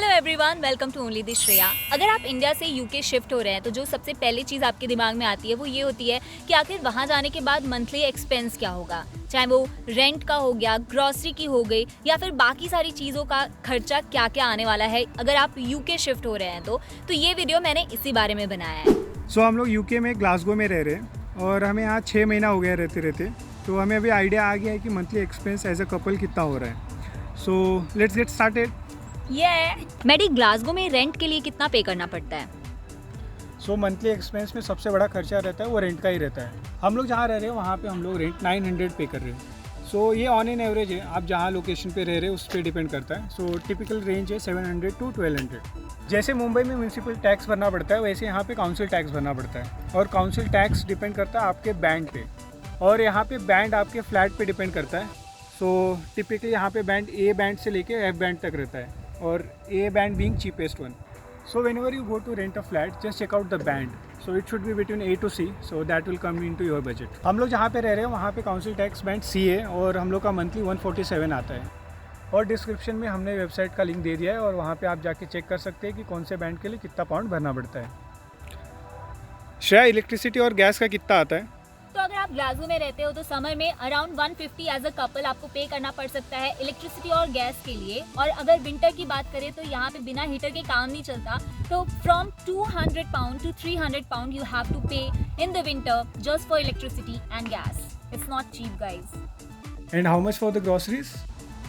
Hello everyone, welcome to only the Shreya. अगर आप India से यूके शिफ्ट हो रहे हैं तो जो सबसे पहली चीज़ आपके दिमाग में आती है वो ये होती है कि आखिर वहाँ जाने के बाद मंथली एक्सपेंस क्या होगा, चाहे वो रेंट का हो गया, ग्रॉसरी की हो गई या फिर बाकी सारी चीज़ों का खर्चा क्या क्या आने वाला है अगर आप यूके शिफ्ट हो रहे हैं तो ये वीडियो मैंने इसी बारे में बनाया है। हम लोग यूके में ग्लासगो में रह रहे हैं और हमें यहाँ 6 महीना हो गया रहते रहते, तो हमें अभी आइडिया आ गया है कि monthly expense as a couple कितना हो रहा है। So let's get started. Maddy, Glasgow में रेंट के लिए कितना पे करना पड़ता है? मंथली एक्सपेंस में सबसे बड़ा खर्चा रहता है वो रेंट का ही रहता है। हम लोग जहाँ रह रहे हैं वहाँ पे हम लोग रेंट 900 पे कर रहे हैं। ये ऑन एन एवरेज है, आप जहाँ लोकेशन पे रह रहे हैं उस पर डिपेंड करता है। टिपिकल रेंज है 700 to 1200। जैसे मुंबई में म्यूनसिपल टैक्स भरना पड़ता है वैसे यहाँ पे काउंसिल टैक्स भरना पड़ता है, और काउंसिल टैक्स डिपेंड करता है आपके बैंड पे, और यहाँ पे बैंड आपके फ्लैट पे डिपेंड करता है। टिपिकली यहाँ पे बैंड ए बैंड से लेके एफ बैंड तक रहता है, और A band being cheapest one. Whenever you go to rent a flat, just check out the band. It should be between A to C, so that will come into your budget. हम लोग जहाँ पे रह रहे हैं वहाँ पे council tax band C है और हम लोग का मंथली 147 आता है। और डिस्क्रिप्शन में हमने वेबसाइट का लिंक दे दिया है और वहाँ पे आप जाके चेक कर सकते हैं कि कौन से बैंड के लिए कितना पाउंड भरना पड़ता है। श्रेया, इलेक्ट्रिसिटी और गैस का कितना आता है? तो अगर आप ग्लासगो में रहते हो तो समर में अराउंड 150 एज अ कपल आपको पे करना पड़ सकता है इलेक्ट्रिसिटी और गैस के लिए। और अगर विंटर की बात करें तो यहाँ पे बिना हीटर के काम नहीं चलता, तो from 200 pound to 300 pound you have to pay in the winter just for electricity and gas. It's not cheap guys. And how much for the groceries?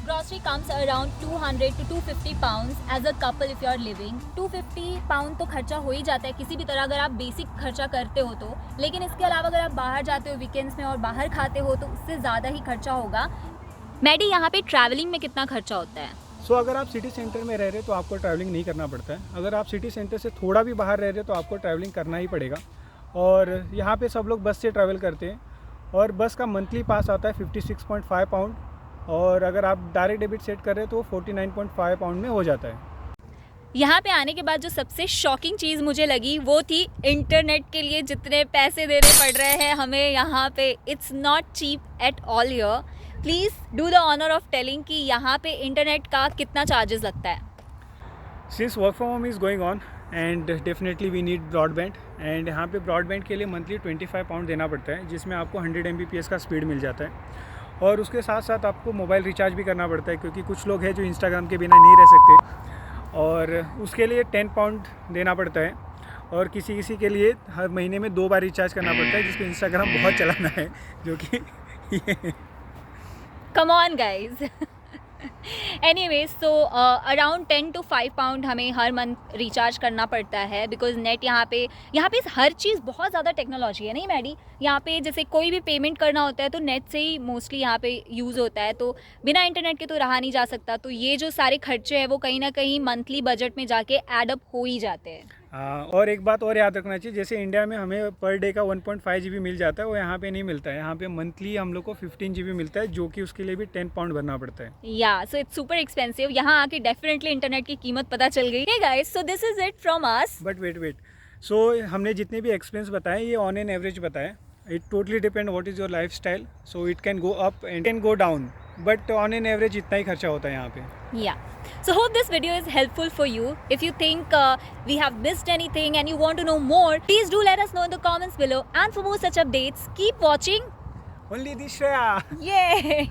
Grocery comes around 200 to 250 pounds as a couple if you are living. 250 pound तो खर्चा हो ही जाता है किसी भी तरह अगर आप बेसिक खर्चा करते हो तो, लेकिन इसके अलावा अगर आप बाहर जाते हो वीकेंड्स में और बाहर खाते हो तो उससे ज़्यादा ही खर्चा होगा। मैडी, यहाँ पे ट्रैवलिंग में कितना खर्चा होता है? अगर आप सिटी सेंटर में रह रहे हो तो आपको ट्रैवलिंग नहीं करना पड़ता है। अगर आप सिटी सेंटर से थोड़ा भी बाहर रह रहे हो तो आपको ट्रैवलिंग करना ही पड़ेगा। और यहाँ पे सब लोग बस से ट्रैवल करते हैं और बस का मंथली पास आता है 56.5 पाउंड, और अगर आप डायरेक्ट डेबिट सेट कर रहे हो तो 49.5 पाउंड में हो जाता है। यहाँ पे आने के बाद जो सबसे शॉकिंग चीज़ मुझे लगी वो थी इंटरनेट के लिए जितने पैसे देने पड़ रहे हैं हमें यहाँ पे। It's not cheap at all here. Please do the honour of telling कि यहाँ पे इंटरनेट का कितना चार्जेस लगता है। Since work from home is going on and definitely we need broadband, and यहाँ पे ब्रॉडबैंड के लिए मंथली 25 पाउंड देना पड़ता है, जिसमें आपको 100 Mbps का स्पीड मिल जाता है। और उसके साथ साथ आपको मोबाइल रिचार्ज भी करना पड़ता है, क्योंकि कुछ लोग हैं जो इंस्टाग्राम के बिना नहीं रह सकते, और उसके लिए 10 पाउंड देना पड़ता है। और किसी किसी के लिए हर महीने में 2 बार रिचार्ज करना पड़ता है, जिसको इंस्टाग्राम बहुत चलाना है, जो कि कम ऑन गाइज। एनीवेज, तो अराउंड 10 to 5 पाउंड हमें हर मंथ रिचार्ज करना पड़ता है, बिकॉज नेट यहाँ पे हर चीज़ बहुत ज़्यादा टेक्नोलॉजी है, नहीं मैडी? यहाँ पे जैसे कोई भी पेमेंट करना होता है तो नेट से ही मोस्टली यहाँ पे यूज़ होता है, तो बिना इंटरनेट के तो रहा नहीं जा सकता। तो ये जो सारे खर्चे हैं वो कहीं ना कहीं मंथली बजट में जाके एड अप हो ही जाते हैं। और एक बात और याद रखना चाहिए, जैसे इंडिया में हमें पर डे का 1.5 GB मिल जाता है, वो यहाँ पे नहीं मिलता है। यहाँ पे मंथली हम लोग को 15 GB मिलता है, जो कि उसके लिए भी 10 पाउंड भरना पड़ता है। So it's super expensive. यहाँ आके डेफिनेटली इंटरनेट की कीमत पता चल गई है guys. So this is it from us. But wait, हमने जितने भी एक्सपेंस बताए ये ऑन एन एवरेज बताए। It totally depend what is your lifestyle, so it can go up and can go down, but on an average इतना ही खर्चा होता है यहाँ पे। So hope this video is helpful for you. If you think we have missed anything and you want to know more, please do let us know in the comments below. And for more such updates, keep watching Only the Shreya. Yay!